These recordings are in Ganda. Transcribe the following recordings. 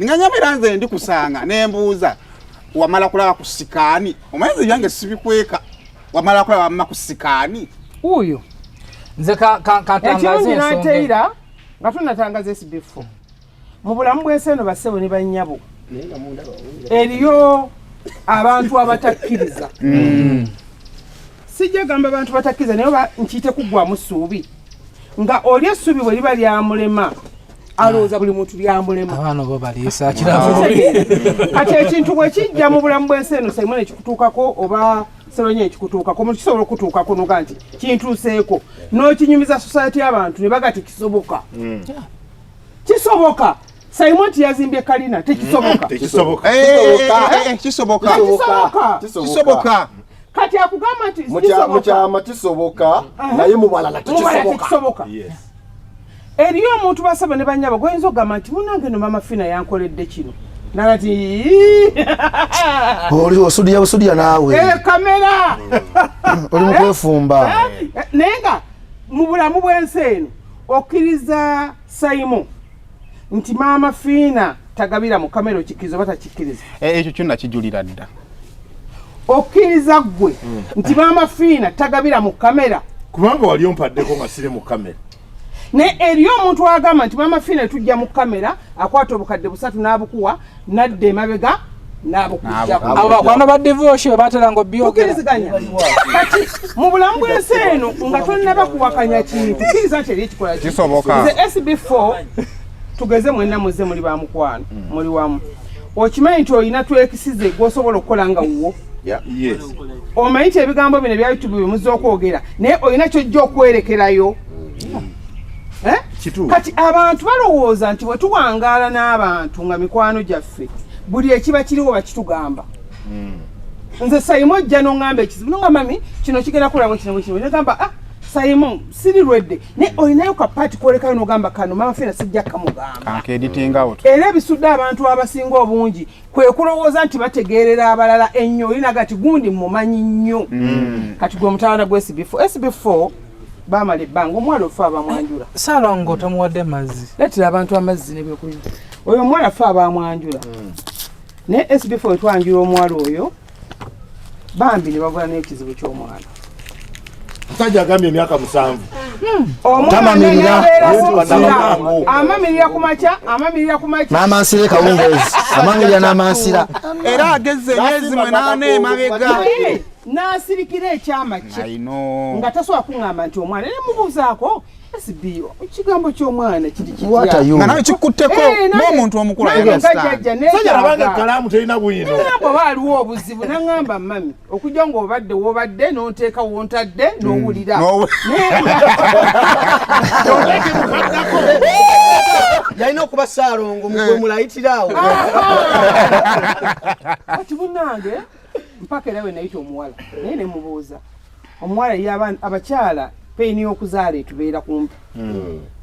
nganyamira nze ndi kusanga nembuuza wamala kulaba kusikani omanzi yange sibikweka wamala kulaba mama kusikani uyo nze katangaze nsonga nga tunatangaza SB4 mu bulamu bw'enseno bassebo ne bannyabo eriyo abantu abatakkiriza sijja gamba abantu batakkiriza naye nkiyite kuggwamu ssuubi nga oli essuubi bwe liba lyamulema alowooza buli muntu lyamulema abaana bo baliisa kiravu kati ekintu bwe kijja mu bulamu bw'enseno Simon ekikutuukako oba Salongo ekikutuukako mu kisobola okutuukako noga nti kintuuseeko n'okinyumiza society y'abantu ne bagati kisoboka kisoboka Simon yazimbye kalina tekisoboka kisoboka kati akugamba nti mukyama kisoboka naye mu balala tekisoboka eriyo omuntu basaba ne bannyabo goyinza okugamba nti munange no Maama Fiina yankoledde kino nagati oli osudya naawe kamera oli mukwefumba naye nga mu bulamu bw'ensi eno okkiriza Simon nti Maama Fiina tagabira mu kamera okikkiriza oba takikkiriza ekyo kyonna kijulira dda okkiriza gwe nti Maama Fiina tagabira mu kamera kubanga wali ompaddeko nga sire mu kamera ne eriyo omuntu agamba nti Maama Fiina tujja mu kamera akwata obukadde 3 n'abukuwa nadde emabega n'abukujja abo bakwano ba devotion bateranga obyogera kati mu bulamu bw'ensi eno nga tonnaba kuwakanya kintu kiriza nti eri ekikola kisoboka nze SB4 tugeze mwenna muze muli ba mukwano muli wamu okimanyi nti olina twekisize gwosobola okukola nga wuwo omanyi nti ebigambo bino ebya YouTube byemuze okwogera naye olina kyojja okwerekerayo kati abantu balowooza nti bwe tuwangaala n'abantu nga mikwano gyaffe buli ekiba kiriwo bakitugamba nze Simon ojja n'oŋŋamba ekizibu nonga mami kino kigenda kulamu kino negamba Simon siri lwedde naye olinayo kapaati kwolekayo n'ogamba kano Maama Fiina sijja kamugamba era ebisudde abantu abasinga obungi kwe kulowooza nti bategeerera abalala ennyo olina gati gundi mumanyi nnyo kati gwe omutawana gwe SB4 bamala ebbanga omwala ofa abamwanjula Salongo tamuwadde mazzi leetera abantu amazzi n'ebyokunywa oyo omwala afa abamwanjula naye SB4 etwanjula omwala oyo bambi ne bagula n'ekizibu ky'omwana musajja agambye emyaka 7 amamirira ku makya n'amansira kawungeezi amangira n'amansira era ageze emyezi 8 emabega n'asirikira ekyama kye nga tasobola kuŋŋamba nti omwana ne mubuuzaako SB ekigambo ky'omwana kiri nga nawe kikutteko n'omuntu omukulu ayagajjajja kalaamu terina bwino namba baaliwo obuzibu naŋŋamba mami okujja ng'obadde woobadde n'onteeka wontadde n'owulira yalina okuba Salongo mugwe mulayitirawo kati munnange mpaka era we nayita omuwala naye ne mubuuza omuwala ye abakyala peyini y'okuzaala etubeera kumpi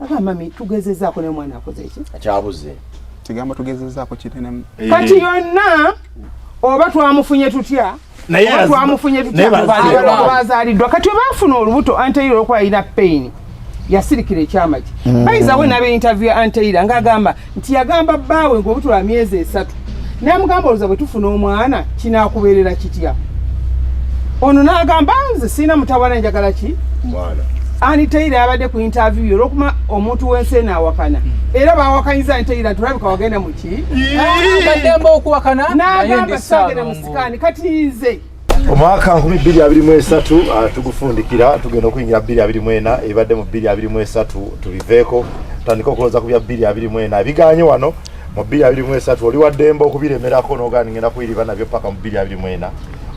agamba mami tugezezaako naye omwana akoze eki akyabuze kigambo tugezezaako kinene kati yonna oba twamufunye tutya oba twamufunye tutya bazaaliddwa kati oba afuna olubuto Anteira olwokuba alina peyini yasirikira ekyama kye bayizawe n'abe interview ya Anteira ng'agamba nti yagamba bbaawe ng'obuto lwa myezi 3 namugamba olowooza bwe tufuna omwana kinaakubeerera kitya ono n'agamba nze sirina mutawana njagala ki Anteira yabadde ku interview olw'okuma omuntu w'ensi eno awakana era bawakanyiza Anteira tulabika wagenda mu ki baddemba okuwakana n'agamba saagenda mu sikaani kati nze omwaka 2023 tugufundikira tugenda okuyingira 2024 ebadde mu 2023 tubiveeko tutandika okulowooza ku bya 2024 ebiganye wano mu 2023 oli waddemba okubiremerako n'ogaana ngenda kuyiriba nabyo paka mu 2024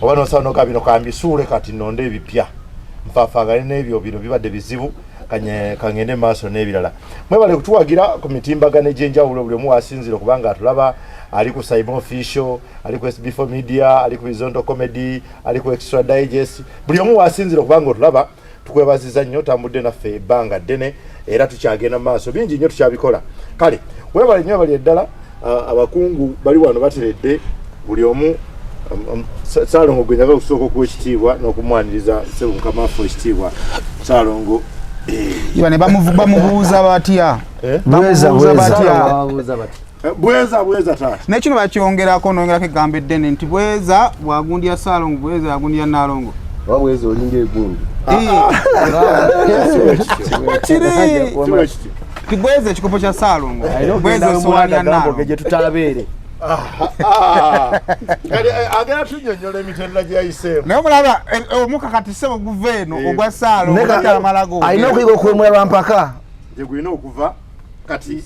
oba nosaba n'ogaa bino kambisuule kati nonde ebipya nfaafaagane n'ebyo bino bibadde bizibu kangende maaso n'ebirala mwebale kutuwagira ku mitimbagano egy'enjawulo buli omu wasinzire okubanga atulaba ali ku Simon Official ali ku SB4 Media ali ku Horizontal Comedy ali ku Extra Digest buli omu wasinzire okubanga otulaba tukwebaziza nnyo tambudde naffe ebbanga ddene era tukyagenda maaso bingi nnyo tukyabikola kale webale nnyo bali eddala abakungu bali wano bateredde buli omu Salongo gwe njaga kusooka okuwa ekitiibwa n'okumwaniriza Ssebunkama affe ekitiibwa Salongo Iba ne bamubuuza batya. Bweza taata. Nekino bakyongerako nongerako egambo eddene nti bweza bwagundya Salongo bweza yagundya Nalongo. Wabweza olinga egundi. Kibweze ekikopo kya Salongo. Bweze sowania Nalongo gye tutabeere. Kali agera tunyonyola emitendera gye yayiseemu. Naye mulaba omukakati sebo guva eno ogwa Salongo ogatala malago. Alina okuyiga okwemula lwampaka. Gye gulina okuva kati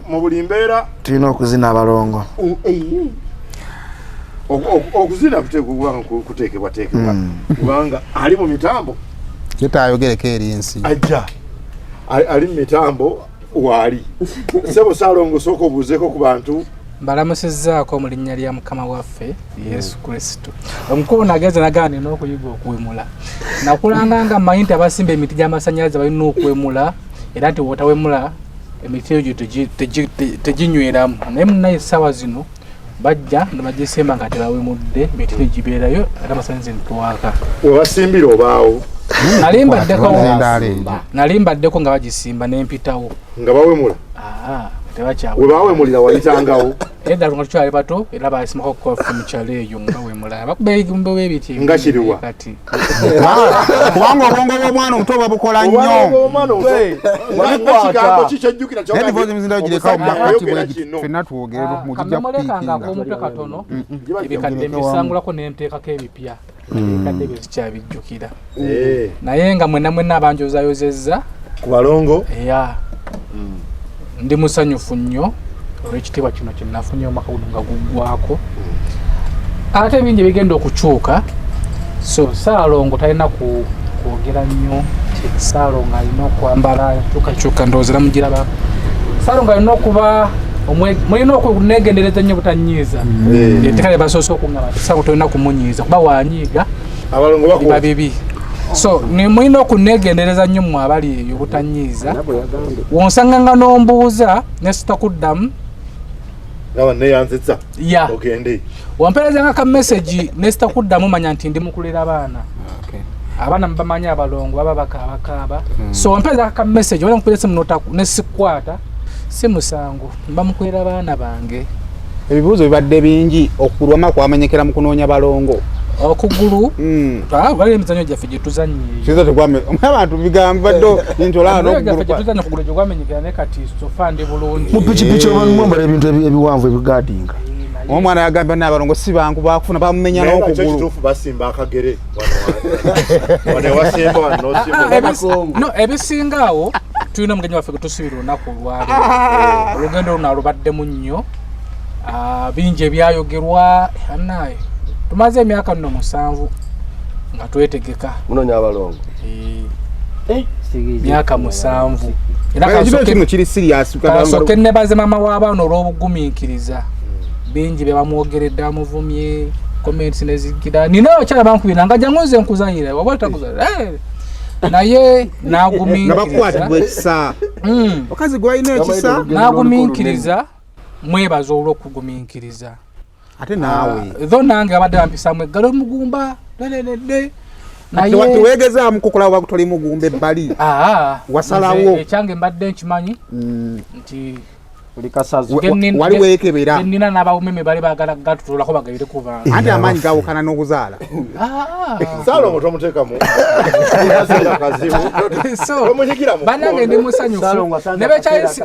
mu buli mbeera tulina okuzina abalongo. Okuzina kuteekebwa kubanga ali mu mitambo. Yetayogereko erinsi. Ajja ali mu mitambo waali. Sebo Salongo sooka obuuzeeko ku bantu. Mbalamusizzaako mu linnya lya Mukama waffe Yesu Kristo. Omukulu nageze nagaana n'okuyiga okwemula. Nakulanga mmanyi nti abasimba emiti gy'amasannyalaze balina okwemula era nti bw'otawemula emiti egyo teginyweramu. Naye munnaye essaawa zino bajja ne bagisimba nga tebawemudde emiti negibeerayo era amasannyalaze netwaka. Webasimbira obaawo. Nalimbaddeko nga bagisimba n'empitawo. Nga bawemula? Tebakyawe. Webawemulira wayitangawo? Edda nga tukyali bato era basimako kofu mu kyalo eyo nga bawemula. Bakuba ebigumbe w'ebiti. Nga kiriwa? Kati. Kubanga obwongo bw'omwana omuto babukola nnyo. Kigambo kikyejjukira kyogera. Nedi vozi mzinda ogireka omumakati bwegi ffenna twogere mujja kupiikinga. Omutwe katono ebikadde mbisangulako ne nteekako ebipya. Ebikadde bye sikyabijjukira. Naye nga mwenna abanjozayozezza ku balongo. Ndi musanyufu nnyo olw'ekitiibwa kino kye nafunye omwaka guno nga guggwako. Ate bingi bigenda okukyuka. So Salongo talina kwogera nnyo. Salongo alina okwambala kyukakyuka ndowooza mugiraba. Salongo alina okuba mulina okunegendereza nnyo butanyiiza. Tekale basoose okuŋŋamba Salongo tolina kumunyiiza kuba wanyiiga abalongo biba bibi. So ni mulina okunegendereza nnyo mu abali eyo butanyiiza. Wonsanganga n'ombuuza ne sitakuddamu. Nawa neyanzitsa. Ogende. Wamperezanga ka message ne sitakuddamu manya nti ndi mukulira abaana. Abaana mbamanya abalongo baba bakaba. So wamperezanga ka message wala nkupelesa mnotaku ne sikwata si musango mbamukulira abaana bange. Ebibuuzo bibadde bingi okulwama kwamenyekera mu kunoonya balongo. Okugulu wali emizanyo gyaffe gye tuzannye. Kiza tegwame abantu bigamba baddo ntola n'okugulu. Tuzannya kugulu gye gwamenyekera ne kati sofande bulungi. Mu pichipichi mwambala ebintu ebiwanvu ebigadinga. Omwana yagamba n'abalongo si bangu bakufuna bamumenya n'okugulu. Kituufu basimba akagere wane wasimba wano. No ebisingaawo tulina omugenyi waffe gutusubira olunaku olwali. Olugendo luno alubaddemu nnyo. Bingi ebyayogerwa naye tumaze emyaka nno 7 nga twetegeka munonya abalongo. Myaka 7 era kino kiri serious kasoke ne baze mama w'abaana olw'obugumiikiriza bingi bye bamwogeredde amuvumye comments nezigira ninayo kyala bankubira nga janguze nkuzanyira waba takuzanyira naye nagumiikiriza okazi gwalina ekisa nagumiikiriza mwebaza olw'okugumiikiriza. Ate naawe tho nange abadde bampisamu eggalo mugumba lelelede naye tuwegeza mukukola wakutoli mugumba ebbali wasalawo ekyange mbadde nkimanyi nti wali weekebera nina n'abawumeme bali baagala gatutulako bagayire kuba anti amaanyi gawukana n'okuzaala. Salongo tomuteekamu bannange ndi musanyufu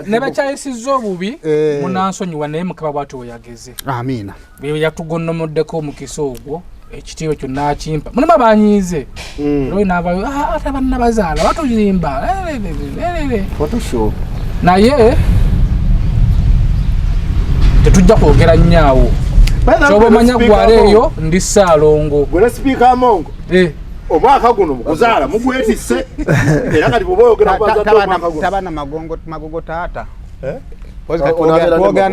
ne bekyayisizza obubi munansonyiwa naye Mukama bw'atyo we yageze. Amiina. Bwe yatugonnomoddeko omukisa ogwo ekitiibwa kyonna akimpa mulimu abanyiize olwo n'avayo ate banna bazaala batuyimba naye tetujja kwogera nnyo kyoba omanya gwala eyo ndi Salongo. Gwe sipiika Amongo omwaka guno mukuzaala mugwetisse era kati bw'oba oyogera tabana magogo taata twogera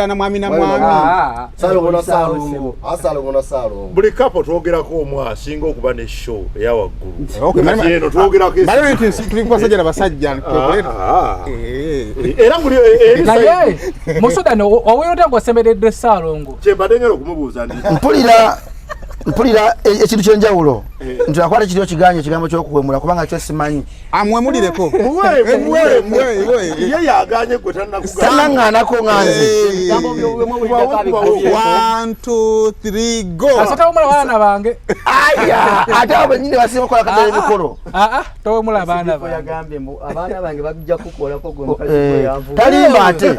na mwami na mwami. Salongo na Salongo. Salongo na Salongo. Buli kapo twogerako omwe asinga okuba ne show eya waggulu. Eno twogerako tulibasajja basajja era muli naye musudani oweyota gwasemeredde Salongo kyembadde ngera okumubuuza ndi mpulira ekintu kyenjawulo Ntakwata kiriyo kigambo ky'okuwemula kubanga kyo simanyi. Amwemulireko. Ye yaganye gwe tanang'anako nganze. 1 2 3 go. Asata omula baana bange. Aya ate abo nyine basiba kola kadde mikolo. Towemula baana bange. Yagambye mu abaana bange bagija kukolako gwe mukazi yavu. Talimba ate.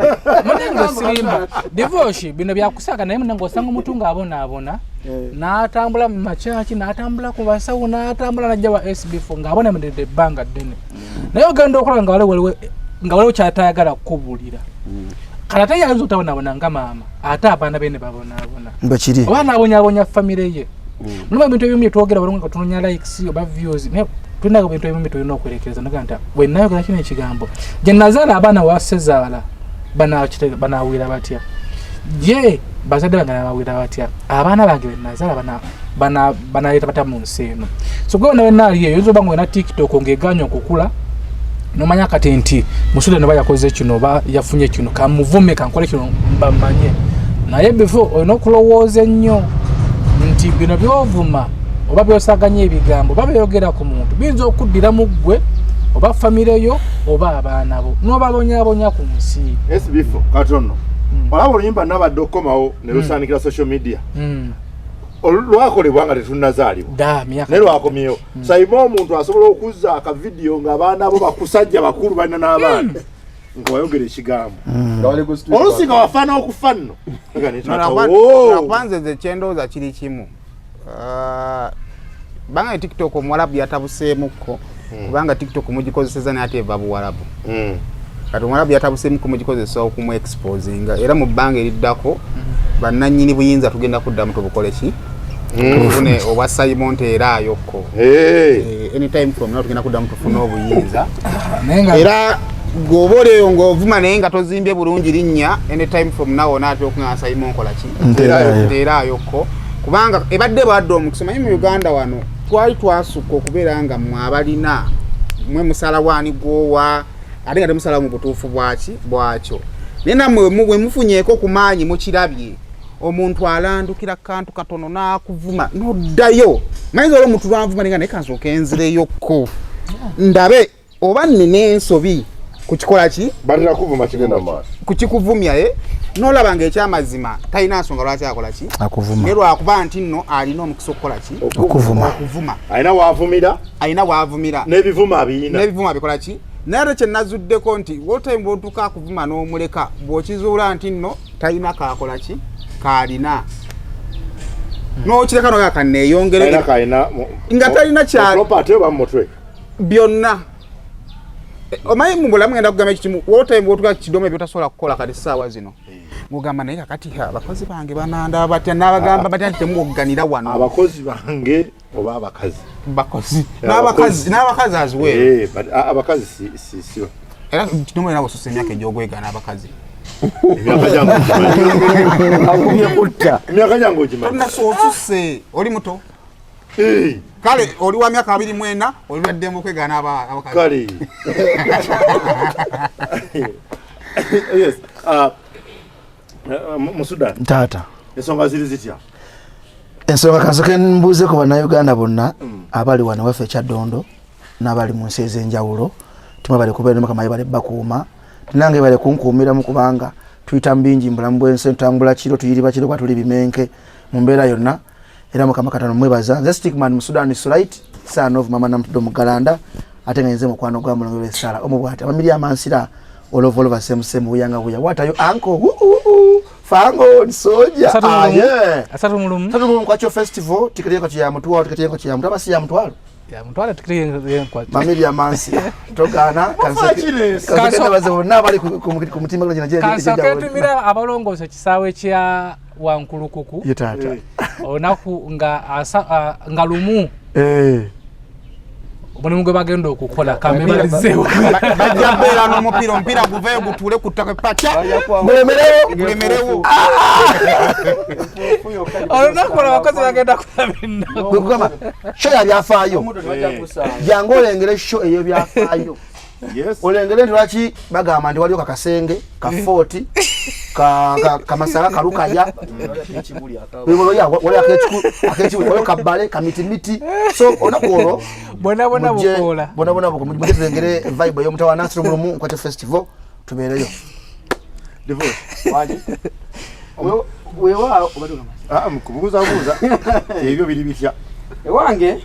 Munengo sirimba. Divorce bino byakusaka naye munengo osanga omutunga abona. N'atambula mu machachi n'atambula ku basawo n'atambula najja wa SB4 ng'abona mudde banga ddene. Naye ogenda okola nga waliwo kyatayagala kukubulira. Kala tayanza otabonabona nga maama ate abaana bene babonabona. Mbakiri. Abaana abonyabonya famire ye. Muluma ebintu ebimu twogera balunga tunonya likes oba views. Tulina ebintu ebimu tulina okwerekereza naganta we nayogera kino ekigambo. Gye nazaala abaana wa Sezaala banawira batya. Je bazadde bange nabawira batya. Abaana bange nazaala banaleeta batya mu nsi eno. So gwe naali eyo oyinza oba nga olina TikTok ng'eganya okukula nomanya kati nti musule noba yakoze kino oba yafunye kino kamuvume kankole kino mbamanye. Naye before olina okulowooza ennyo nti bino byovuma oba byosaganya ebigambo oba byogera ku muntu biyinza okuddira mu ggwe oba famire yo oba abaana bo n'obabonyabonya ku nsi. SB4 katono olaba oluyimba nabadde okomawo ne lusaanikira social media olwakolebwa nga tetunnazaalibwa naye lwakomyewo sayima omuntu asobola okuzza akavidiyo ng'abaana bo bakusajja bakulu balina n'abaana nga wayogera ekigambo olusinga wafaana okufa nno nakwanze ze kyendowooza kiri kimu banga TikTok omuwalabu yatabuseemukko kubanga TikTok mugikozeseza naye ate eva buwalabu kati omuwalabu yatabuseemukko mugikozesa okumu exposinga era mu bbanga eriddako bannannyini buyinza tugenda kuddamu tubukole ki tufune obwa Simon Teerayokko anytime from now tugenda kuddamu tufune obuyinza era goboleyo ng'ovuma naye nga tozimbye bulungi linnya anytime from now onaatya okuŋŋa Simon kola ki Teerayokko kubanga ebadde badde omukisa manyi mu Uganda wano twali twasukka okubeera nga mmwe abalina mmwe musala wani gwowa ate nga temusala mu butuufu bwakyo naye nammwe bwe mufunyeeko ku maanyi mukirabye omuntu alandukira kantu katono n'akuvuma n'oddayo mayinza olwo omuntu lwanvuma nenga naye kansooka enzireyokko ndabe oba nnina ensobi kukikola ki balina kuvuma kigenda maaso kukikuvumya n'olaba ng'ekyamazima talina nsonga lwaki akola ki naye lwakuba nti nno alina omukisa okukola ki okuvuma alina waavumira n'ebivuma bikola ki naye ate kyenazuddeko nti woltime bwotuuka akuvuma n'omuleka bw'okizuula nti nno talina kakola ki kaalina n'okireka noga kanneeyongere nga talina byonna omanyi mu bulamu ngenda kugamba ekikimu woltime bwotuuka kidome byotasobola kukola kati essaawa zino ng'ogamba naye kakati abakozi bange banandaba batya n'abagamba batya nti temuwogganira wano abakozi bange oba abakazi n'abakazi aziweero abakazi siwa era kidome era bw'osusa emyaka egy'ogwegana abakazi emyaka gyange ogimanyi tonasoosusse oli muto kale oli wa myaka 24 oli lwaddemu okwegana abakazi kale yes mu Sudan tata ensonga ziri zitya ensonga kansoke mbuuzeko bannayuganda bonna abali wano waffe Kyaddondo n'abali mu nsi ez'enjawulo tumwe bali kubeera mukama bali bakuuma nange bali kunkuumiramu kubanga tuyita mbingi mbulamu bw'ensi ntambula kiro tuyiriba kiro tuli bimenke mu mbeera yonna era mukama Katonda mwebaza nze stickman mu Sudan is right son of mama Namtudo Mugalanda ate nga nze mukwano gwa mulongo w'essaala omubwati abamiri amansira all over same uyanga buya what are you uncle fango soja asatu mulum kwa cho festival tikireko kya mutwalo tikireko kya mutaba si ya mutwalo ya mutwalo tikireko kwa mamiri ya mansi tokana kanse bazo nabali ku mutima gwa jina kanse ketumira abalongoza kisaawe kya wankulukuku yetata onaku nga lumu Boni mwe bagenda okukola kamemalizeewo bajja n'omupiira guveeyo gutuule ku ttaka pacha gulemerewo olunaku abakozi bagenda kulabina show ya byafaayo jangu olengere show eyo byafaayo Yes. olengere ndi lwaki bagamba ndi waliwo kakasenge ka 40 ka masaka kalukaya wali akechibuli kabale kamiti so onakolo bona bukola bona mujengere vibe yo mutawa Nasro Mulumu kwa festival tubereyo waje wewa mukubuza ebyo biri bitya ewange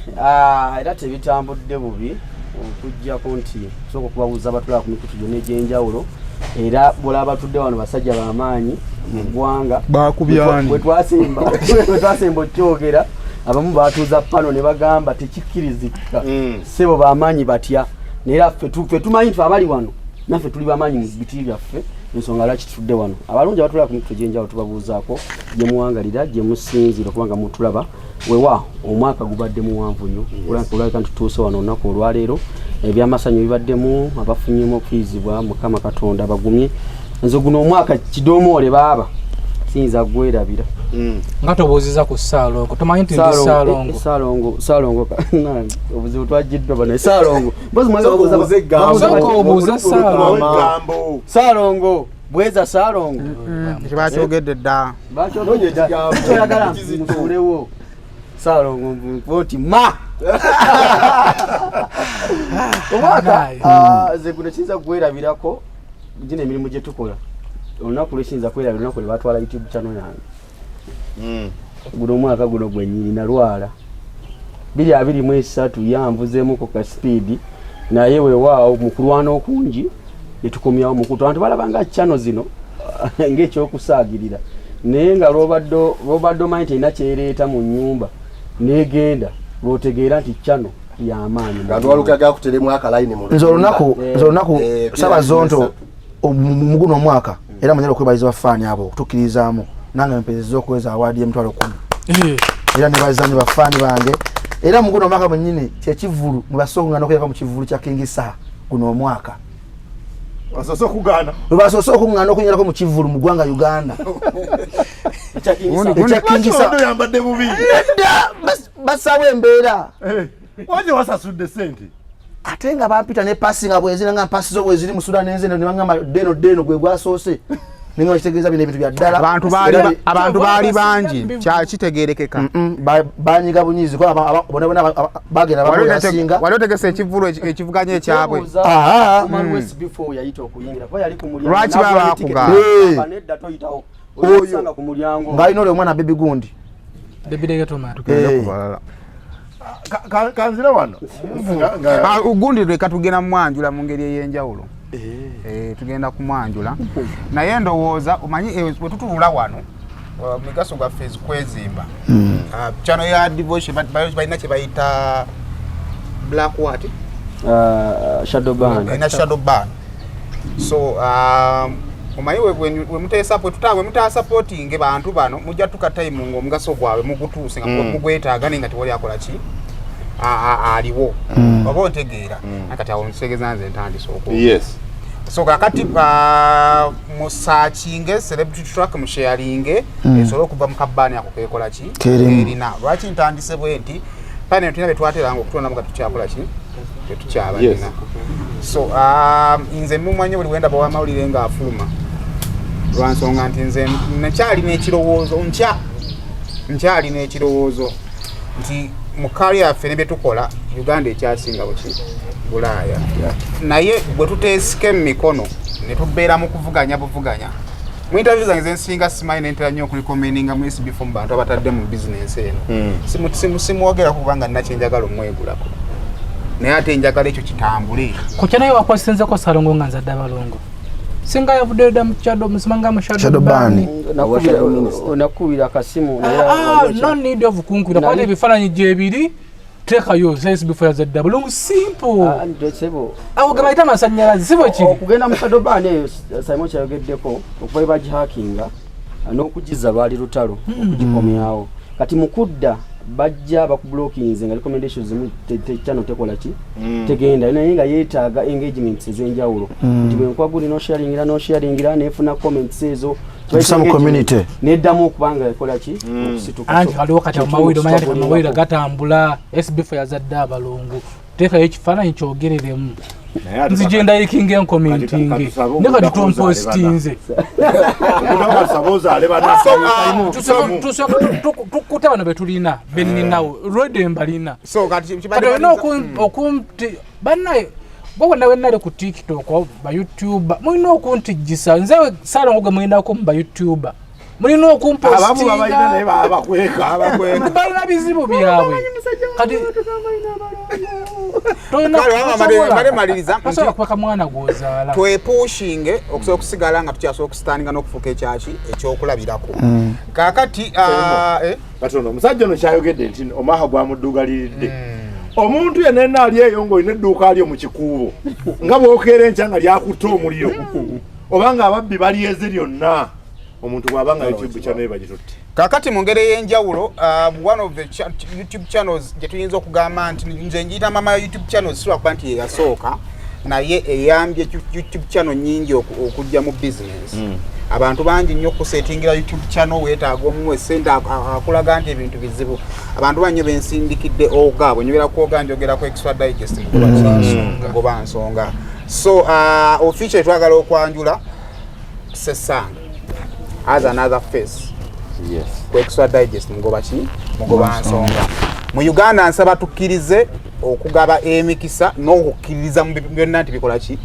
era tebitambudde bubi okujja ku nti soko kubabuza abatula ku mikutu gyonna egy'enjawulo era bola batudde wano basajja b'amaanyi mu ggwanga bakubyani bwe twasemba okyogera abamu batuuza pano ne bagamba tekikkirizika sebo b'amaanyi batya naye ffe tumanyi ffe abali wano naffe tuli b'amaanyi mu biti byaffe ensonga lwaki tutudde wano abalungi abatulaba ku mikutu egy'enjawulo tubabuuzaako gye muwangalira gye musinziira kubanga mutulaba wewa omwaka gubadde muwanvu nnyo olabika nti tutuuse wano olunaku olwaleero ebyamasanyu bibaddemu abafunyemu okuyizibwa mukama katonda abagumye nze guno omwaka kidomoole baaba siyinza gwerabira nga tobuuziza ku Salongo tomanyi nti ndi Salongo obuzibu twajiddwa bano Salongo obuuza Salongo Salongo bweza Salongo tebakyogedde dda bakyogedda musuulewo Salongo voti ma omwaka ze guno kiyinza kwerabirako gino emirimu gye tukola olunaku lwekiyinza kwerabira olunaku lwe batwala YouTube channel yange guno omwaka guno gwennyini nalwala 2023 yanvuzeemuko ka speed naye weewaawo mu kulwana okungi ne tukomyawo mukutu abantu balabanga channel zino ng'ekyokusaagirira naye nga lwobadde omanyi terina kyereeta mu nnyumba negenda lwotegeera nti channel y'amaanyi ngandwalukaga kuteremu akalayini mu nze olunaku saba zonto muguno omwaka era manyala okwebaliza bafaani abo okutukirizaamu nange mpezeza okuweza awaadi y'emitwalo 10 era nebazanyi bafaani bange era muguno omwaka mwennyini kyekivulu mwebasookungana okuyaka mu kivulu kya kingisa guno omwaka webasoose okungana okunyerako mu kivulu mu ggwanga Uganda yambadde bubi basawo embeera waje wasasudde sente ate nga bampita ne pasi nga bwezina nga mpasi zo bweziri mu Sudan nenzene ne bangamba deno gwe gwasoose ninga kitegeeza bino ebintu bya ddala abantu baali bangi kitegeerekeka banyiga bunyizi ko bona bagenda basinga wali otegese ekivulu ekivuganya ekyabwe WSB4 yayita okuyingira ko yali ku mulyango lwaki baba bakugamba nedda toyitawo oyosanga ku mulyango ng'alina olwo omwana bebi gundi kanzira wano ugundi lweka tugenda mu mwanjula mu ngeri ey'enjawulo tugenda ku mwanjula naye ndowooza omanyi bwe tutulula wano migaso gaffe kwezimba channel ya devotion balina kye bayita black what shadow ban so omanyi we mutaa supporting bantu bano mujja tukatime ng'omugaso gwabwe mugutuuse nga mugwetaaga naye nga tewali akola ki aliwo oba otegeera nakati awo ntegeeza nze ntandise yes so kakati musaakinge celebrity track musharinge esobola okuva mu kabbaani ako kekola ki erina lwaki ntandise bwe nti pane tulina betwateranga okutondamu gatukyakola ki tetukyabalina so nze mumanye buli wenda bawamawulire nga afuluma lwansonga nti nze nakyalina ekirowoozo nti mu kali yaffe ne byetukola Uganda ekyasinga buki Bulaaya naye bwe tuteesika emikono ne tubeera mu kuvuganya mu interview zange zensinga simanyi nentera nnyo okulikomeninga mu SB4 mu bantu abatadde mu bizinensi eno simuwogera kubanga nina kyenjagala omwegulako naye ate njagala ekyo kitambule ku kyanayo wakwasenzeko Salongo nga nzadde abalongo singa yavudde dda mu kyado musimanga mu shadow ban nakubira akasimu no need of kunkwira kwate ebifaananyi gyebiri tekayo SB4 yazadde abalongo simple awo gabayita amasannyalaze sibo kiri okugenda mu shadow ban eyo Simon kyayogeddeko okuba bagihakinga n'okugiza lwali lutalo okugikomyawo kati mukudda bajja bakublokinze nga recommendations zimu channel tekola ki tegenda naye nga yeetaaga engagements ez'enjawulo nti bwe nkwaguli no sharingira nefuna comments ezo some community neddamu okubanga ekola ki okusituka anti waliwo kati amawulire omanya kati amawulire gatambula SB4 yazadde abalongo teka ekifaananyi kyogereremu nzigenda yikinga enkomentinge ne kati tompostinze tukuta bano betulina beninawo rwede mbalina kati olina okumti bannaye bwabona wenale ku tiktok ba youtube mulina okuntijisa nze Salongo gwe mulinako mu ba youtube mulina okumpostinga balina bizibu byabwe kati kweka mwana gwozaala twepushinge okusobola okusigala nga tukyasobola okusitandinga n'okufuuka ekyaki ekyokulabirako kaakati katono omusajja ono kyayogedde nti omaaha gwamuddugaliriridde omuntu yenna ali eyo ng'olina edduuka alyo mu kikuubo nga bw'okeera enkya nga lyakutta omuliro obanga ababbi balyeze lyonna omuntu bw'abanga YouTube channel bagitutte kakati mu ngeri ey'enjawulo one of the YouTube channels gye tuyinza okugamba nti nze njiyita maama YouTube channels siba kuba nti yeyasooka naye eyambye YouTube channel nyingi okujja mu business abantu bangi nnyo okusetingira YouTube channel weetaaga omuwe ssente akulaga nti ebintu bizibu abantu banyo bensindikidde oga bwenyobera kwoga njogera ku extra digest ngoba nsonga so official twagala okwanjula Sesanga as another face yes ku extra digest ngoba nsonga mu Uganda nsaba tukkirize okugaba emikisa n'okukkiriza mu byonna nti bikola ki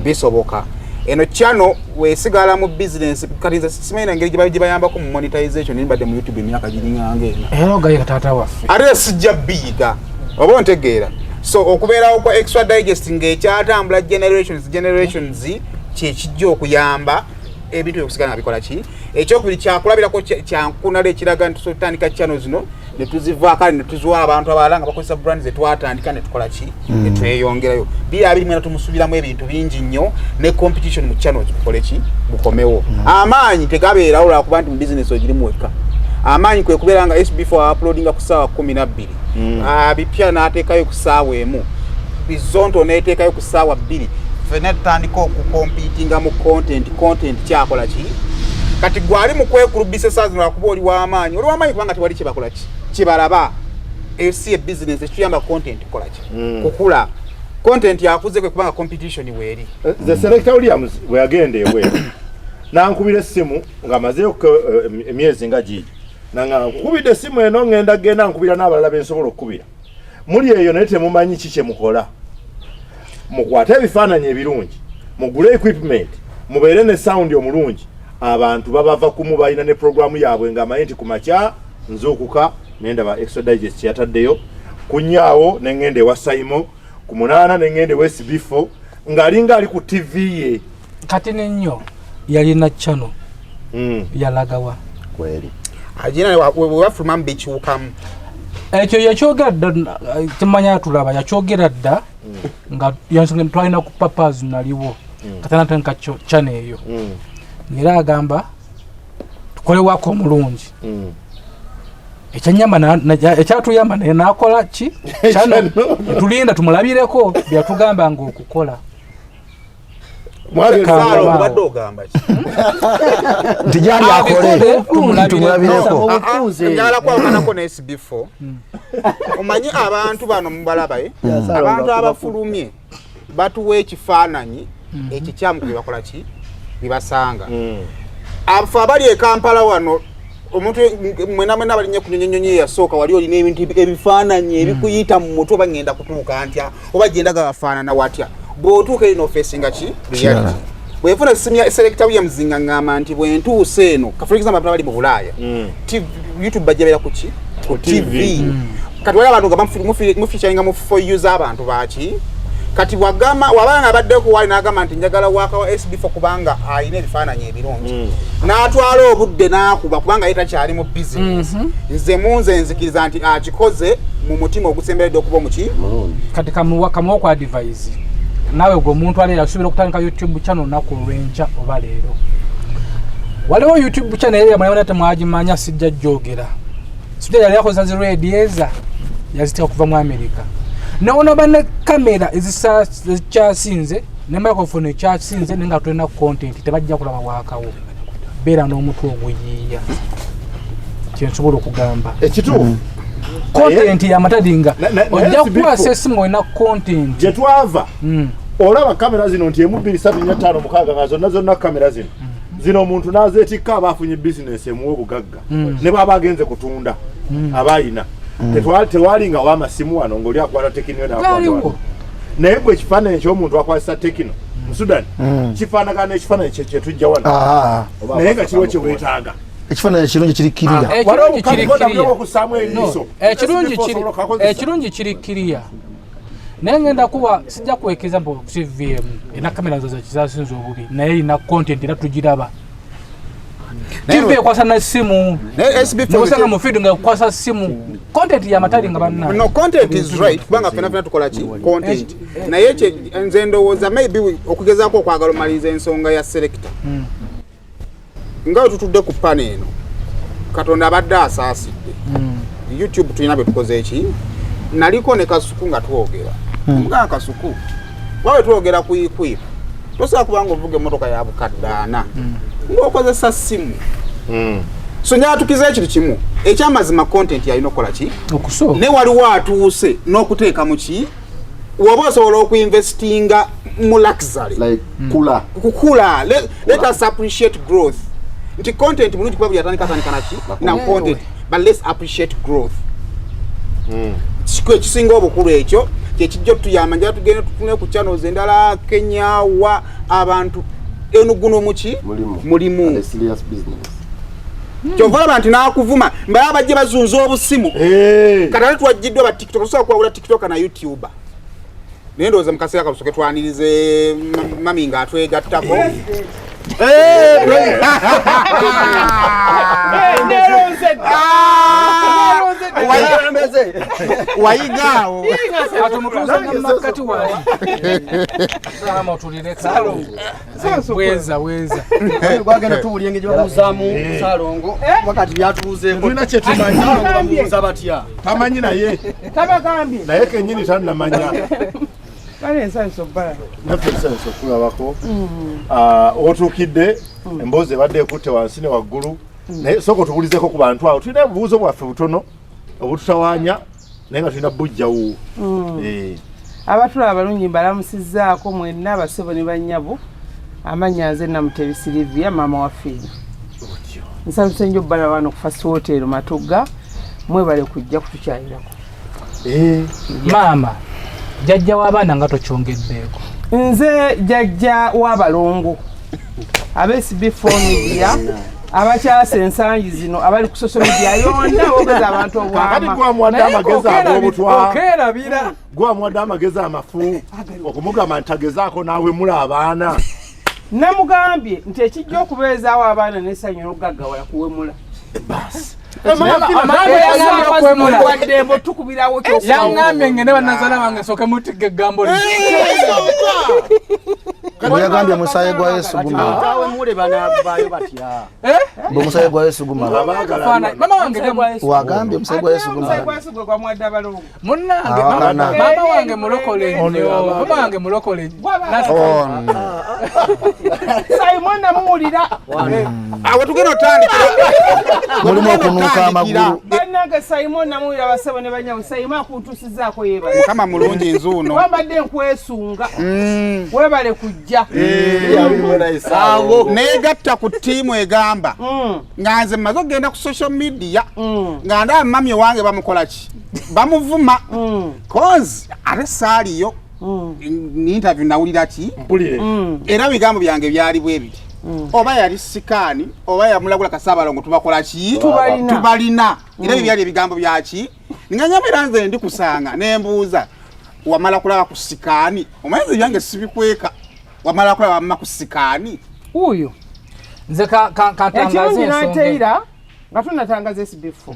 bisoboka eno channel wesigala mu business kati nze simanyi engeri gye bayambako mu monetization nibadde mu YouTube emyaka giringa ng'eno era gaye taata waffe ate sijja biyiga oba ontegeera so okubeerawo kwa extra digest ng'ekyatambula generations kyekijja okuyamba ebintu byokusigala nga bikola ki ekyokubiri kyakulabirako kyankunala ekiraga nti tutandika channel zino ne tuzivaako ali ne tuziwa abantu abalala nga bakozesa brand ze twatandika ne tukola ki ne tweyongerayo biri mwena tumusubiramu ebintu bingi nnyo ne competition mu channels bukole ki bukomewo amaanyi tegabeerawo lwakuba nti mu business ogirimu wekka amaanyi kwe kubeera nga SB4 uploadinga ku ssaawa 12 bipya n'ateekayo ku ssaawa emu bizonto n'eteekayo ku ssaawa 2 fena tutandika okukompitinga mu content kyakola ki kati gwali mu kwekulubisa saa zino lwakuba oli w'amaanyi kubanga tewali kibakola ki kibalaba esi business ekiyamba content kola ki kukula content yakuze kwe kubanga competition weeri the selector Williams we agende ewe nankubira essimu nga mazeyo emyezi nga gigi nanga nkubidde essimu eno ngenda genda nkubira n'abalala bensobola okukubira muli eyo naye temumanyi kiki mukola mukwate ebifaananyi ebirungi mugule equipment mubeere ne sound omulungi abantu babava kumu balina ne programu yaabwe nga amanyi nti ku makya nzuukuka nenda ba extra digest yataddeyo kunyaawo nengende wa Saimo ku munana nengende wa SB4 ng'alinga ali ku TV ye kati nenyo yalina channel yalagawa kweli ajina wafuluma mbikyukamu ekyo yakyogera dda kimanya tulaba yakyogera dda nga yansonga twalina ku papas naliwo katanatenka channel eyo era agamba tukolewako omulungi ekyatuyamba naye nakola ki channel tulinda tumulabireko byatugamba nga okukola obadde ogamba ki nti gyali akole tumulabireko njagala kwakanako ne SB4 omanyi abantu bano mubalabaye abantu abafulumye batuwa ekifaananyi ekikyamu kwe bakola ki bibasanga abafu abali e Kampala wano omuntu mwena balinye ku nyonyonyo yasooka wali olina ebintu ebifaananyi ebikuyita mu mutwe oba ngenda kutuuka ntya oba gyendaga bafaanana watya bw'otuuka erina ofeesinga ki reality bwefuna simya selector Williams ng'angamba nti bwentuuse eno for example abantu abali mu Bulaaya YouTube bajja ku ki ku TV kati wali abantu nga mufeaturinga mu for use abantu baki kati wabanga abaddeko wali n'agamba nti njagala waka wa SB4 kubanga ayina ebifaananyi ebirungi n'atwala obudde n'akuba kubanga yeta kyali mu business nze munze nzikiriza nti akikoze mu mutima ogusemberedde okuba muki kati kamuwa kwa advise nawe gwe omuntu ali yasubira okutandika YouTube channel naku olw'enkya oba leero waliwo YouTube channel ya mwana temwagimanya sijja jogera sijja yali yakoza zi radieza yaziteka kuva mu America naona bane kamera ezikyasinze ne microphone ekyasinze nenga tulina content tebajja kulaba wakawo beera n'omutwe oguyiiya kyensobola okugamba ekituufu content ya matadinga ojja kuwa sesi ng'olina content gye twava olaba kamera zino nti emu 2 mukaaga nga zonna kamera zino omuntu n'azeetikka aba afunye bizinesi emuwa obugagga ne bw'aba agenze kutunda aba ayina tewalinga w'amasimu wano ng'oli akwata tekino n'akwata naye gwe ekifaananyi ky'omuntu akwasisa tekino mu Sudan kifaanagana n'ekifaananyi kye tujja wano naye nga kiriwo kye weetaaga ekifaananyi ekirungi kiri kiriya ekirungi kiri kiriya naye ngenda kuba sijja kuwekeza mbu CVM ena kamera zo zakizasinza obubi naye ina content era tugiraba TV ekwasa na simu n'osanga mu feed nga ekwasa simu content ya matali nga banna no content is right kubanga fena tukola ki content naye nze ndowooza maybe okugezaako okwagala omaliza ensonga ya selector nga tutudde ku pane eno Katonda abadde asaasidde YouTube tulina bwe tukoze eki naliko ne Kasuku nga twogera omuganga Kasuku wawe twogera ku ikwipa tosobola kubanga ovuga emmotoka ya bukaddaana ng'okozesa simu so nyatukiza ekiri kimu ekyamazima content yalina okukola ki ne waliwo atuuse n'okuteeka mu ki woba osobola okuinvestinga mu luxury kukula let us appreciate growth nti content mulungi kuba buli atandika naki na content but let's appreciate growth ekisinga obukulu ekyo kyekijja tutuyamba njala tugende tutune ku channels endala Kenya wa abantu enuguno muki mulimu kyova abantu nakuvuma mbala bajje bazunza obusimu katale twajjiddwa ba TikTok tusobola kwawula TikTok na YouTube nendoza mukasera kabusoke twanirize mami nga atwegattako waigao atumutuzamakati wali sama otulire weza gwagenda tubulienge gye babuuzaamu Salongo wakati byatubuuzeeko tulina kye tumanyi bamubuuza batya tamanyi naye tabagambye naye kennyini tannamanya kale ensanso bbala naffe tusanisa okulabako otuukidde emboozi ebadde ekutte wansi ne waggulu naye sooka otubulizeko ku bantu awo tulina obubuuzo bwaffe butono obututawaanya naye nga tulina bujjawo abatula abalungi mbalamusizzaako mwenna abasebo ne bannyabo amannya nze Namutebi Silivia maama wa Fiina nsanyuse nnyo bbala wano ku First Hotel Matugga mwebale kujja kutukyalirako maama jajja w'abaana nga tokyongeddeeko nze jajja w'abalongo ab'SB4 media abakyasa ensangi zino abali ku social media yonna boogeza abantu obwama gwamuwadde amagezi ag'obutwa okeerabira gwamuwadde amagezi amafu okumugamba nti agezaako naawe muli abaana namugambye nti ekijja okubeezaawo abaana n'essanyu n'okugaggawala kuwemula waddembo tukubirawo yaŋŋambye ngende bannazaala bange soke mutigga eggambo bwe yagambye musaayi gwa Yesu gumala bwe musaayi gwa Yesu gumala mama wange wagambye musaayi gwa Yesu gumala gwamwadde abalongo munnange mama wange mulokole nnyo mama wange mulokole Simon namuwulira awo tugenda otandikira mulimu okunuuka amagulu bannange Simon namuwulira abasebo ne banyawo Simon akuntuusizzaako yeebale mukama mulungi nzuuno wabadde nkwesunga webale kujja neegatta ku ttiimu egamba nga nze mmaze okugenda ku social media nga ndaba mami wange bamukola ki bamuvuma cause ate saaliyo interview nawulira ki era ebigambo byange byali bwe biti oba yali sikaani oba yamulagula Kasaabalongo tubakola ki tubalina era ebyo byali ebigambo byaki nga nyamera nze ndi kusanga nembuuza wamala kulaba ku sikaani omanyiza ebyange sibikweka wamala kulaba mama ku sikaani uyo nze kantangaze nateera nga tunatangaza SB4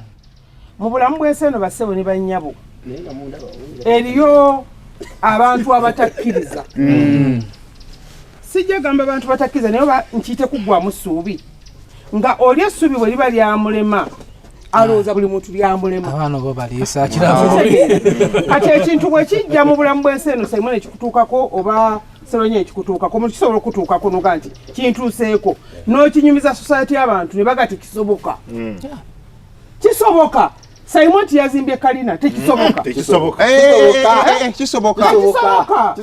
mu bulamu bw'ensi eno bassebo ne bannyabo eriyo abantu abatakkiriza sijja gamba abantu batakkiriza naye oba nkiyite kuggwamu ssuubi nga oli essuubi bwe liba lyamulema alowooza buli muntu lyamulema abaana bo baliisa kiravu kati ekintu bwe kijja mu bulamu bw'ensi eno Simon ekikutuukako oba Salongo ekikutuukako mu kisobola okutuukako noga nti kintuuseeko n'okinyumiza society y'abantu ne bagati kisoboka kisoboka Simon yazimbye kalina tekisoboka.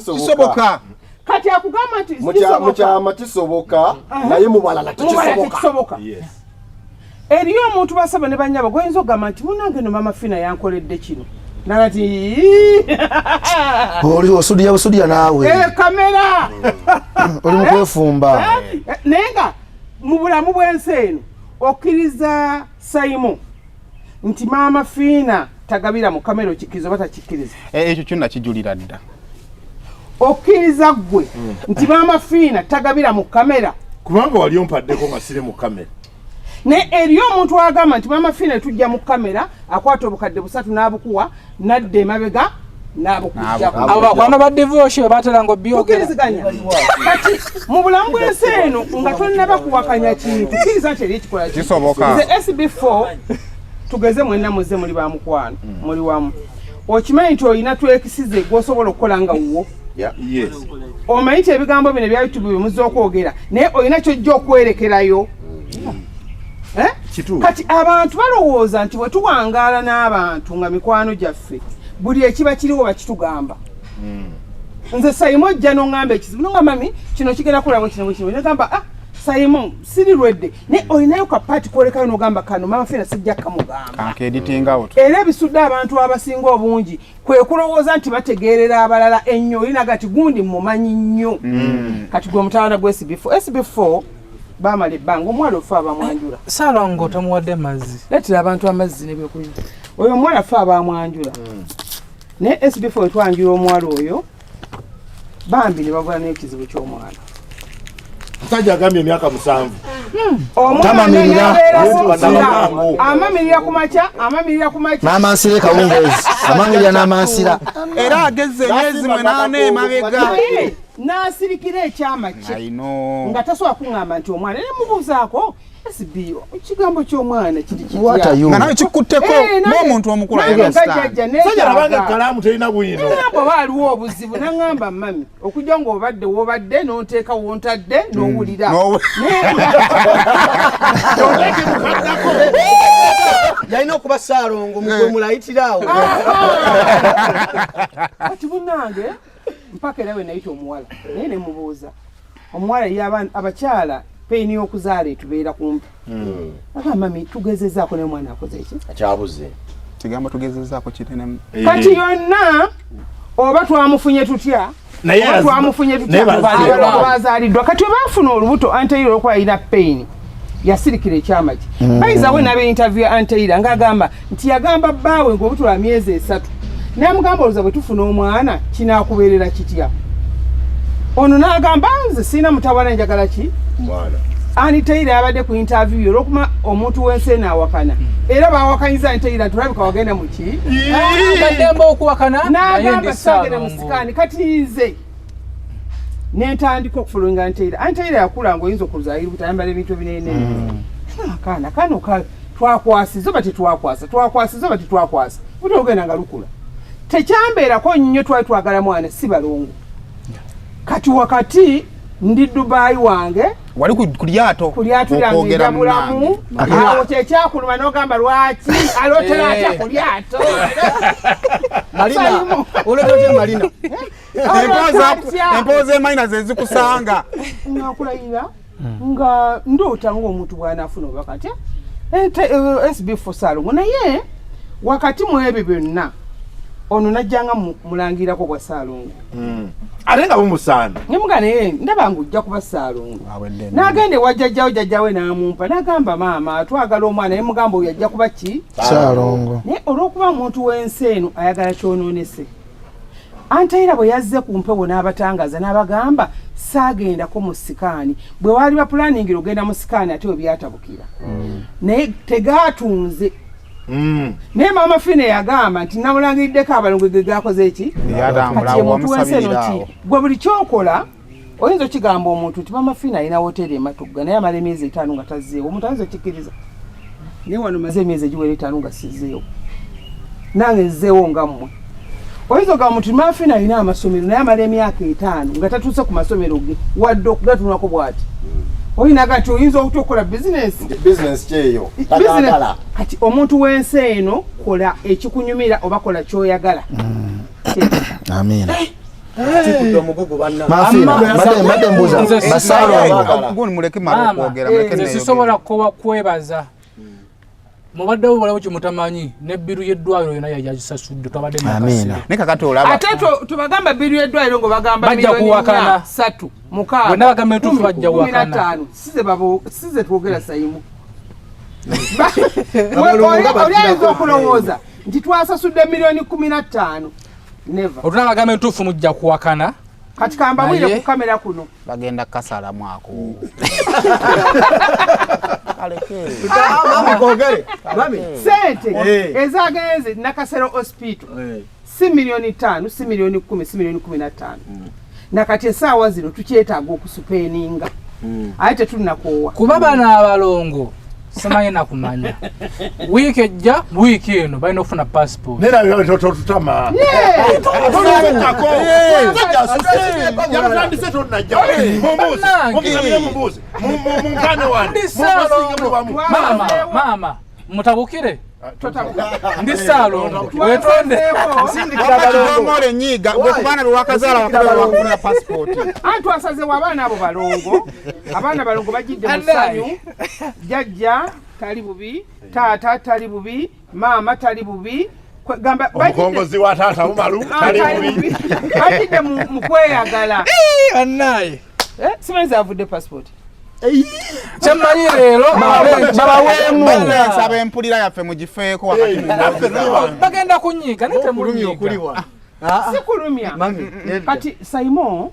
Kisoboka. Kati akugamba nti mukyama kisoboka naye mu balala tekisoboka. Yes. Eriyo omuntu basaba ne banyaba goyinza ogamba nti munange no Maama Fiina yankoledde kino. Nagati oli osudya naawe. Kamera. Oli mukwefumba. Nenga mu bulamu bw'ensi eno okkiriza Simon nti Maama Fiina tagabira mu kamera okikiriza batakikiriza. Ekyo kyonna kijulira dda. Okkiriza gwe nti Maama Fiina tagabira mu kamera. Kubanga wali ompaddeko nga sire mu kamera. Ne eriyo omuntu agamba nti Maama Fiina tujja mu kamera akwata obukadde busatu n'abukuwa nadde emabega n'abukujja. Abo bakwano ba divorce bateranga obyogera. Kati mu bulamu bw'ensi eno nga tonnaba kuwakanya kintu kiriza nti eri ekikola kisoboka. Nze SB4 tugeze mwenna muze muli ba mukwano muli wamu. Okimanyi nti olina twekisize gw'osobola okukola nga wuwo. Yes. Omanyi nti ebigambo bino ebya YouTube bimuzza okwogera naye olina kyojja okwerekerayo. Kati abantu balowooza nti bwe tuwangaala n'abantu nga mikwano gyaffe buli ekiba kiriwo bakitugamba. Nze Simon ojja n'oŋŋamba ekizibu nonga mami kino kigenda kulabwa kino negamba Simon siri lwedde naye olinayo kapaati kwolekayo n'ogamba kano Maama Fiina sijja kamugamba. Era ebisudde abantu abasinga obungi kwe kulowooza nti bategeerera abalala ennyo olina gati gundi mumanyi nnyo. Kati gwe mutawana gwe SB4 bamala ebbanga omwana ofa abamwanjula. Salongo tamuwadde mazzi. Leetera abantu amazzi n'ebyokunywa. Oyo omwana afa abamwanjula. Ne SB4 twanjula omwala oyo Bambi ne babula n'ekizibu ky'omwana. Musajja agambye emyaka 7. Amamirira ku makya. N'amansira kawungeezi. Amamirira n'amansira. Era agezze emyezi 8 emabega. N'asirikira ekyama kye nga tasobola kuŋŋamba nti omwana ne mubuuzaako SB ekigambo ky'omwana kiri kitya nga nawe kikutteko n'omuntu omukulu ayagajja kalaamu terina bwino nagamba baaliwo obuzibu naŋŋamba mami okujja ng'obadde woobadde n'onteeka wontadde n'owulira yalina okuba Salongo mugwe mulayitirawo kati munnange mpaka era we nayita omuwala naye ne mubuuza omuwala ye abakyala peyini y'okuzaala etubeera kumpi. Agamba mami tugezezaako naye omwana akoze eki? Akyabuze. Kigamba tugezezaako kinene. Kati yonna oba twamufunye tutya? Oba twamufunye tutya bazaaliddwa. Kati oba afuna olubuto Anteira olwokuba alina peyini yasirikira ekyama kye. Bayizawo n'abe interview ya Anteira ng'agamba nti yagamba bbaawe ng'obuto lwa myezi 3. Namugamba olowooza bwe tufuna omwana kinaakubeerera kitya? Ono n'agamba nze sirina mutawana njagala ki? Mwana. Anteira yabadde ku interview olw'okuma omuntu w'ensi eno awakana. Era baawakanyiza Anteira tulabika wagenda mu ki? Baddemba okuwakana n'agamba saagenda mu sikaani kati nze n'entandika okufulinga Anteira. Anteira yakula ng'oyinza okuzaalira butayambala ebintu ebinene. Akaana kano twakwasiza oba tetwakwasa twakwasiza oba tetwakwasa buti ogenda nga lukula. Tekyambeerako nnyo twali twagala mwana si balongo. Kati wakati ndi Dubai wange wali ku lyato lyange njabulamu awo kyekyakuluma n'ogamba lwaki alotera atya ku lyato Marina olotera Marina empoza emaina zezikusanga nakulayira nga ndoota ng'omuntu bw'anaafuna obakatya SB4 Salongo naye wakati mu ebyo byonna ono najjanga mulangirako bwa Salongo. Ate nga bumusana. Nyemuga naye ndaba ng'ojja kuba Salongo. N'agende wajjajjawe n'amumpa n'agamba maama twagala omwana naye mugamba oyo ajja kuba ki? Salongo. Naye olw'okuba omuntu w'ensi eno ayagala kyonoonese. Anteira bwe yazze ku mpewo n'abatangaza n'abagamba saagendako mu sikaani. Bwe waali bapulaningira ogenda mu sikaani ate we byatabukira. Naye tegaatunze. Naye Maama Fiina yagamba nti namulangiddeko abalongo ge gakoze eki? Kati omuntu w'ensi eno nti gwe buli kyokola oyinza okigamba omuntu nti Maama Fiina alina woteeri e Matugga naye amala emyezi 5 nga tazzeewo. Omuntu ayinza okikkiriza. Naye wano maze emyezi egiwera 5 nga sizzeewo. Nange nzzeewo nga mmwe. Oyinza ogamba omuntu Maama Fiina alina amasomero naye amala emyaka 5 nga tatuuse ku masomero ge wadde okugatunulako bw'ati. oyina kati oyinza okutokola business kyeyo kati omuntu w'ensi eno kola ekikunyumira oba kola kyoyagala. Amina. Sisobola kwebaza mubaddewo balawo kimutamanyi nebbiru yeddwaliro yona yagisasudde twabadde ate tubagamba bbiru yeddwaliro ngo bagamba kuwakana 3 6 bonna bagamba entuufu bajja kuwakana size twogera sayimu oliyinza okulowooza nti twasasudde $15,000,000 never otunabagamba entuufu mujja kuwakana kati kambawire ku kamera kuno bagenda kasala mwako sente ezagenze Nakasero hospital si $5,000,000 si $10,000,000 si $15,000 nakati essaawa zino tukyetaaga okusupeninga ate tetulinakoowa kuba bana abalongo simanyi nakumanya wiiki ejja wiiki eno balina okufuna passport tutama maama mutabukire ndi Salongo wetonde mole nyiga okubana lwakazala wakabala wakufuna passport antu asazewa abaana abo balongo abaana balongo bajidde musanyu jajja tali bubi taata tali bubi maama tali bubi gamba omukongozi wa taata mumalu tali bubi bajidde mu kweyagala annaye simanyi avudde passport Chamanyi leero babaweemu nsaba empulira yaffe mugifeeko wakati bagenda kunyiga netemulumya okuliwa sikulumya kati Saimo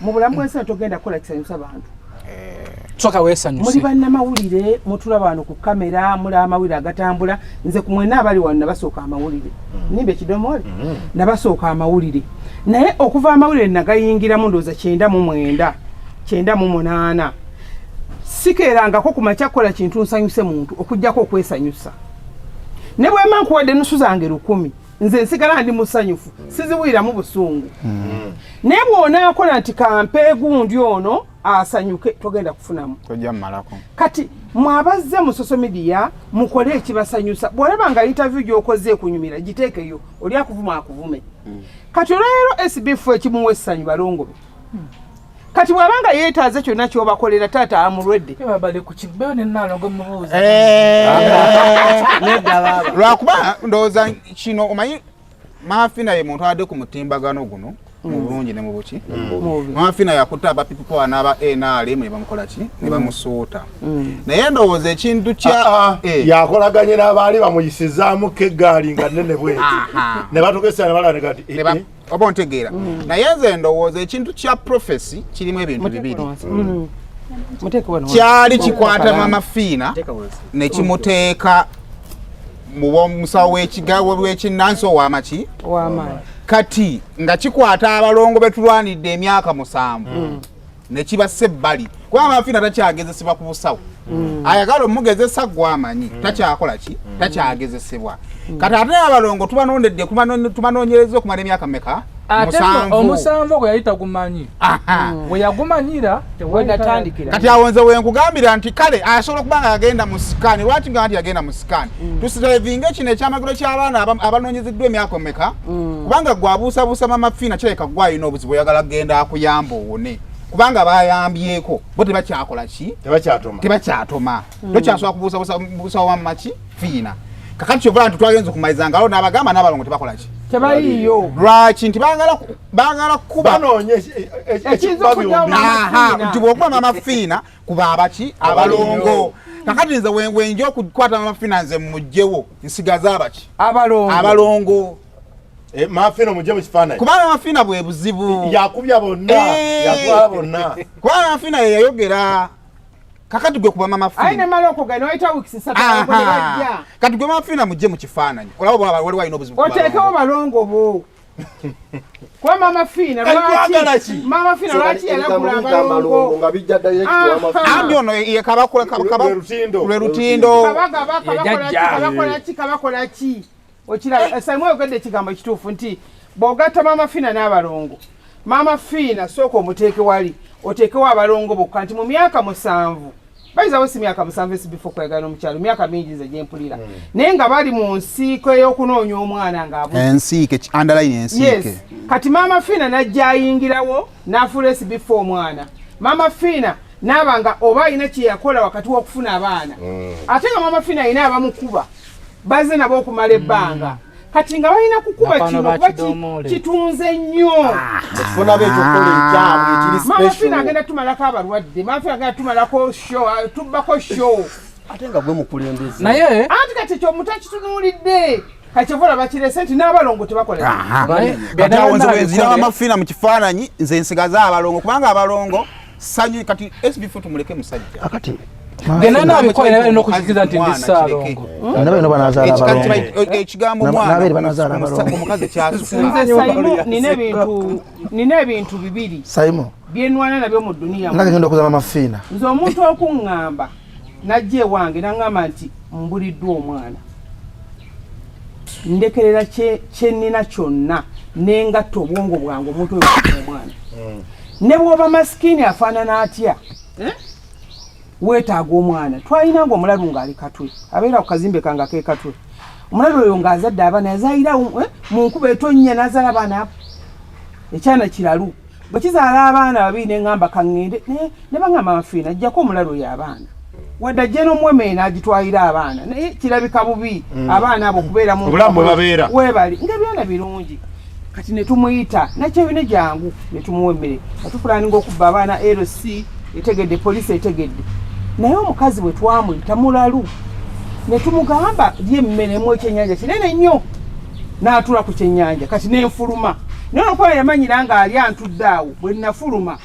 mu bulamu bwensi togenda kukola kisanyusa bantu soka weesanyuse muli bannamawulire mutulaba wano ku kamera muli amawulire agatambula nze ku mwena abali wano nabasooka amawulire nimba ekidomole nabasooka amawulire naye okuva amawulire nagayingiramu ndowooza 9 mu 8 sikerangako ku makya kukola kintu nsanyuse muntu okujjako okwesanyusa ne bwema nkuwadde nusu zange 10 nze nsigala ndi musanyufu siziwiramu busungu naye bw'onaakola nti kampe gundi ono asanyuke togenda kufunamu tojja mmalako kati mwabazze mu social media mukole ekibasanyusa bw'olaba nga interview gy'okoze ekunyumira giteekeyo oli akuvuma akuvume kati olwaleero SB4 ekimuwa essanyu balongobe kati bwabanga yeetaaze kyonna kyobakolera taata amulwedde bali ku kibeyo nenaalongo mubuuza lwakuba ndowooza kino omanyi Maama Fiina ye muntu adde ku mutimbagano guno mu bulungi ne mu buki Maama Fiina yakutta abapipipoa n'aba NRM ne bamukola ki ne bamusuuta naye ndowooza ekintu kya yakolaganye n'abaali bamuyisizaamu k'eggaali nga nnene bweti ne batugesa ne balane kati oba ontegeera naye nze ndowooza ekintu kya prophecy kirimu ebintu bibiri kyali kikwata Maama Fiina ne kimuteeka mu musawo w'ekinnansi ow'amaki kati nga kikwata abalongo betulwanidde emyaka 7 ne kibassa ebbali kuba Maama Fiina takyagezesebwa ku busawo ayagala omugezesa gwamanyi takyakola ki takyagezesebwa kati ate abalongo tubanondedde tubanoonyereza okumala emyaka meka 7 omusanvu ogwo yali tagumanyi bwe yagumanyira tewenatandikira kati awonze wenkugambira nti kale asobola okuba nga yagenda mu sikaani lwaki nga nti yagenda mu sikaani tusitalevinga kino ekyamagiro ky'abaana abanoonyezeddwa emyaka meka kubanga gwabuusabuusa Maama Fiina kirabika gwalina obuzibu oyagala kugenda akuyamba owone kubanga bayambyeko bo tebakyakola ki tebakyatoma tokyasobola kubuusabuusa wamaki Fiina kakati kyovula nti twagenza okumaliza ngalo n'abagamba n'abalongo tebakola ki tebaliyo lwaki nti baagala kuba nti bwokuba Maama Fiina kuba abaki abalongo kakati nze wenja okukwata Maama Fiina nze mugjewo nsigaza abaki abalongo Maama Fiina mujje mu kifaananyi kuba Maama Fiina bwe buzibu yakubya bonna kuba Maama Fiina ye yayogera kakati gwe kuba Maama Fiina aine maloko gano waita weeks 3 bajja kati gwe Maama Fiina mujje mu kifaananyi olaba wali walina obuzibu oteekewo balongo bo kwa Maama Fiina lwaki yalagula abalongo nga bijja direct andi ono ye kabakula lwe lutindo kabakola ki okiraba Saimo yogedde ekigambo ekituufu nti bw'ogatta Maama Fiina n'abalongo Maama Fiina soko omuteeke wali oteekewo abalongo bokka nti mu myaka 7 bayizawo si myaka 7 SB4 kwegana omukyalo myaka mingi nze gye mpulira naye nga bali mu nsiiko ey'okunoonya omwana ng'abuze ensiike underline ensiike yes kati Maama Fiina najja ayingirawo n'afuula SB4 omwana Maama Fiina n'abanga oba alina kye yakola wakati w'okufuna abaana ate nga Maama Fiina alina abamukuba baze nabo okumala ebbanga kati nga balina kukuba kino kuba kitunze nnyo funa beto kola ekyamu ekiri special Maama Fiina agenda tumalako abalwadde Maama Fiina agenda tumalako show tubbako show ate nga gwe mukulembeze naye anti kati ekyo omuntu akitunuulidde kakyevula bakirese nti n'abalongo tebakola zira Maama Fiina mu kifaananyi nze nsigaza abalongo kubanga abalongo sanyu kati SB4 tumuleke musajja akati gena nabikola naye balina okukikiza nti ndi Salongo nabeno banazaala abalongo ekigambo nabere banazaala abalongo omukazi kyasuka nze Saimo nina ebintu bibiri Saimo byenwana nabyo mu duniya nagenda okuza Maama Fiina nze omuntu okuŋŋamba najja ewange naŋŋamba nti mbuliddwa omwana ndekerera kyennina kyonna nengatta obwongo bwange omuntu oyo omwana ne bw'oba masikini afaanana atya weetaaga omwana twalina nga omulalu ng'ali katwe abeera ku kazimbe kange ak'ekatwe omulalu oyo ng'azadde abaana yazaalira mu nkuba etonnya n'azaala abaana abo ekyana kiralu bwe kizaala abaana babiri ne ŋŋamba kaŋŋende ne baŋŋamba Maama Fiina ajjako omulalu oyo abaana wadde ajje n'omwemere n'agitwalira abaana naye kirabika bubi abaana abo okubeera mu obulamu bwe babeera weebali ng'ebyana birungi kati ne tumuyita nakyebine jangu ne tumuwa emmere atupulaninga okubba abaana LC etegedde poliisi etegedde naye omukazi bwe twamuyita mulalu ne tumugamba lyemmere ekyennyanja kinene nnyo n'atula ku kyennyanja kati nenfuluma naye olwokuba yamanyira ng'ali antudde awo bwe nnafuluma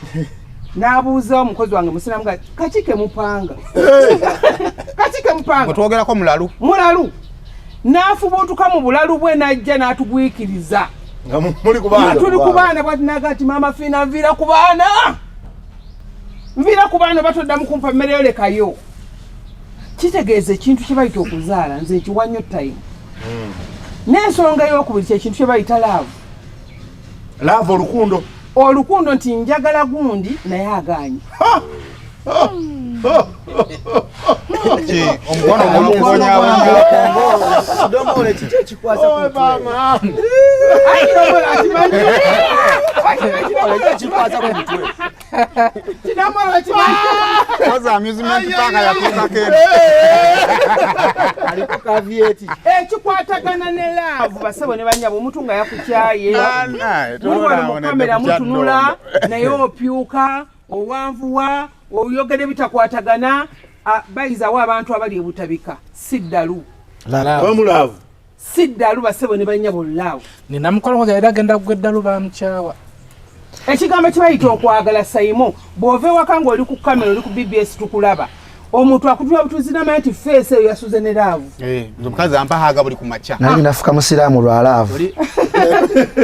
n'abuuzawo omukozi wange musinamuga kakike mupanga kakike mupanga twogerako mulalu n'afubuutuka mu bulalu bwe n'ajja n'atugwikiriza muli tuli ku baana bwati naga nti Maama Fiina nviira ku baana batoddamu kumpa mmere yo lekayo kitegeeza ekintu kye bayita okuzaala nze nkiwa nnyo time n'ensonga y'okubiri kyekintu kye bayita laavu olukundo nti njagala gundi naye agaanye domole kiki ekikwasa ku mutwe ekikwatagana ne laavu basebo ne banyabo omuntu nga yakukyaye muliwano mu kamera mutunula naye opyuka owanvuwa oyogere bitakwatagana bayizawo abantu abali ebutabika siddalu basebo ne banyabo laavu ninamukolako gaira agenda kugeddalu bamukyawa ekigambo kibayita okwagala Saimo bw'ova ewaka ng'oli ku kamera oli ku BBS tukulaba omuntu akutula butuzi namanya nti feesi eyo yasuze ne laavu omukazi ampahaga buli ku makya naye nafuka musiraamu lwa laavu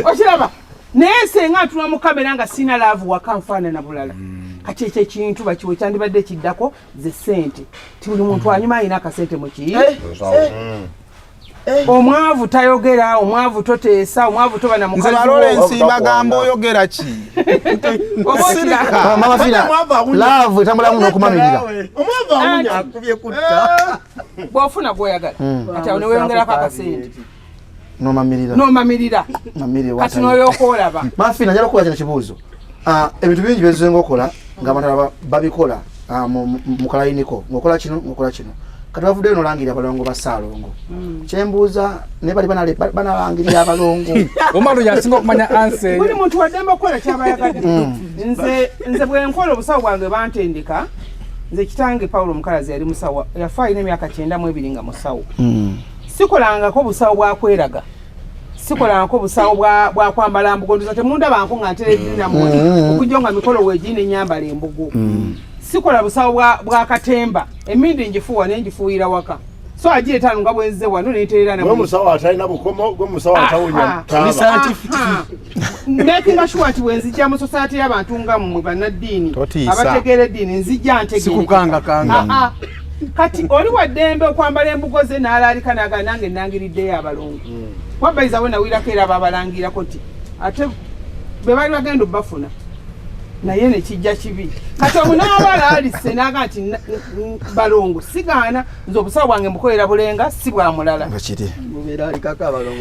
okiraba naye senga atula mu kamera nga sina laavu waka nfaanana bulala kati ekyo ekintu bakiwe kyandibadde kiddako ze ssente ti buli muntu anyuma alina akasente mu kiyi omwavu tayogera omwavu toteesa omwavu toba na mukazi Lawrence bagamba oyogera ki Maama Fiina laavu etambulamu n'okumamirira omwava akubye kutta bw'ofuna gw'oyagala kati awo ne weeyongerako akasente n'omamirira kati n'olyoka olaba Maama Fiina njala okukola kino kibuuzo ebintu bingi byetuzenga okola ng'abantu babikola mu kalayiniko ng'okola kino kati bavuddeyo n'olangirira abalongo ba Salongo kyembuuza ne bali banalangirira abalongo omalu yasinga okumanya anse buli muntu waddemba okukola kyabayagadde nze bwe nkola obusawo bwange bantendeka nze kitange Paulo Mukalazi yali musawo yafa alina emyaka 92 nga musawo sikolangako busawo bwakweraga sikolangako obusawo bwa kwambala mbugo ndoza temundabanko nga nteredde namuli okujja nga mikolo weegine nyambala embugo sikola busawo bwa katemba emindi njifuwa nenjifuuyira waka so agireeta nga bwenze wano neeterera gwe musawo atalina bukomo gwe musawo atawunya making sure nti wenzijja mu society y'abantu nga mmwe bannaddiini abategeera eddiini nzijja ntegeerekanga kati oli waddembe okwambala embugo ze n'alaalika naga nange nangiriddeyo abalongo wabayizawe nawirako era babalangirako nti ate be bali bagenda bafuna naye ne kijja kibi kati omunaabala alise naga nti balongo sigaana nze obusawo bwange mbukolera bulenga si bwa mulala mubeera alikako abalongo